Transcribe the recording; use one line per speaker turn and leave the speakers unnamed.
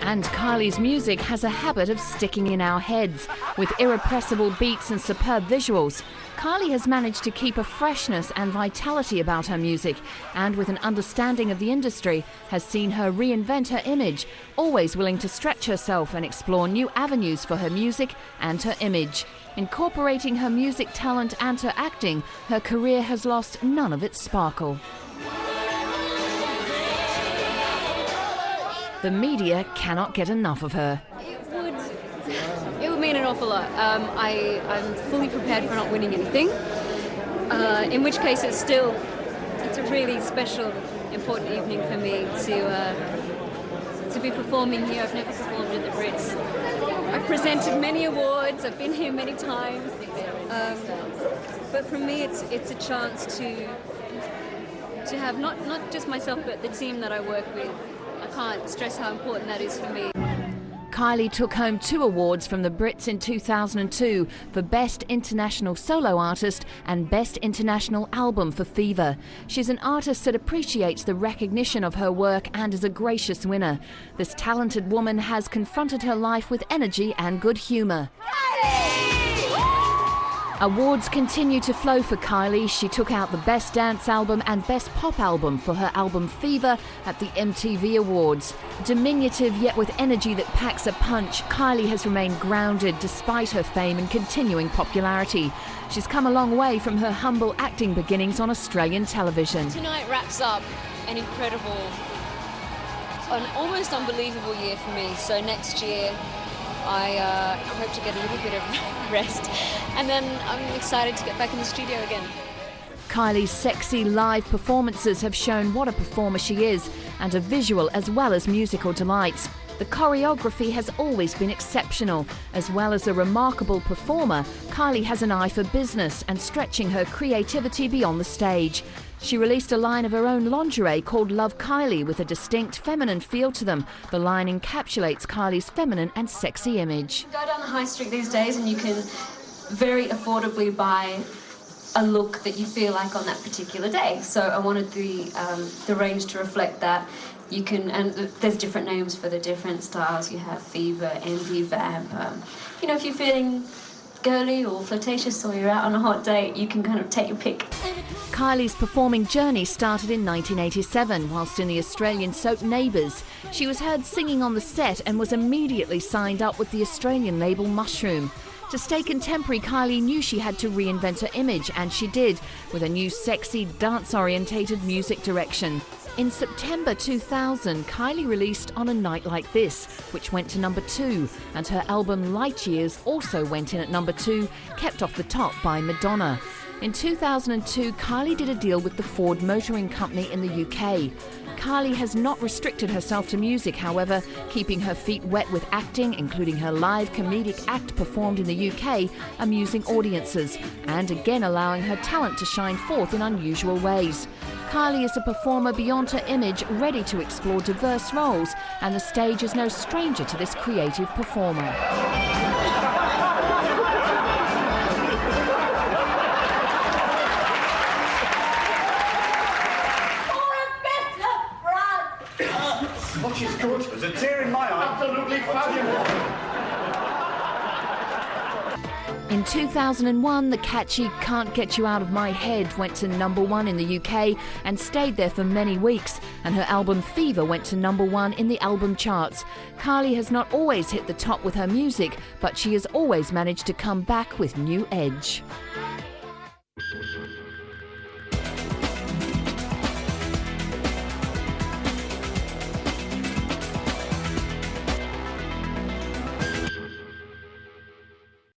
And Kylie's music has a habit of sticking in our heads. With irrepressible beats and superb visuals, Kylie has managed to keep a freshness and vitality about her music, and with an understanding of the industry, has seen her reinvent her image, always willing to stretch herself and explore new avenues for her music and her image. Incorporating her music talent and her acting, her career has lost none of its sparkle. The media cannot get enough of her.
It would mean an awful lot. I'm fully prepared for not winning anything, in which case it's a really special, important evening for me to be performing here. I've never performed at the Brits. I've presented many awards, I've been here many times, but for me it's a chance to have not just myself but the team that I work with. I can't stress how important that is for me.
Kylie took home 2 awards from the Brits in 2002 for Best International Solo Artist and Best International Album for Fever. She's an artist that appreciates the recognition of her work and is a gracious winner. This talented woman has confronted her life with energy and good humour. Awards continue to flow for Kylie. She took out the Best Dance Album and Best Pop Album for her album Fever at the MTV Awards. Diminutive yet with energy that packs a punch, Kylie has remained grounded despite her fame and continuing popularity. She's come a long way from her humble acting beginnings on Australian television.
Tonight wraps up an incredible, an almost unbelievable year for me. So next year I hope to get a little bit of rest, and then I'm excited to get back in the studio again.
Kylie's sexy live performances have shown what a performer she is, and a visual as well as musical delights. The choreography has always been exceptional. As well as a remarkable performer, Kylie has an eye for business and stretching her creativity beyond the stage. She released a line of her own lingerie called Love Kylie with a distinct feminine feel to them. The line encapsulates Kylie's feminine and sexy image.
You go down the high street these days and you can very affordably buy a look that you feel like on that particular day. So I wanted the range to reflect that. You can, and there's different names for the different styles. You have Fever, Envy, Vamp. You know, if you're feeling girly or flirtatious or you're out on a hot date, you can kind of take your pick.
Kylie's performing journey started in 1987 whilst in the Australian soap Neighbours. She was heard singing on the set and was immediately signed up with the Australian label Mushroom. To stay contemporary, Kylie knew she had to reinvent her image, and she did, with a new sexy, dance-orientated music direction. In September 2000, Kylie released On a Night Like This, which went to number 2, and her album Light Years also went in at number 2, kept off the top by Madonna. In 2002, Kylie did a deal with the Ford Motoring Company in the UK. Kylie has not restricted herself to music, however, keeping her feet wet with acting, including her live comedic act performed in the UK, amusing audiences, and again allowing her talent to shine forth in unusual ways. Kylie is a performer beyond her image, ready to explore diverse roles, and the stage is no stranger to this creative performer.
What is good? There's a tear in my eye. Absolutely fabulous.
In 2001, the catchy Can't Get You Out of My Head went to number 1 in the UK and stayed there for many weeks, and her album Fever went to number 1 in the album charts. Kylie has not always hit the top with her music, but she has always managed to come back with new edge.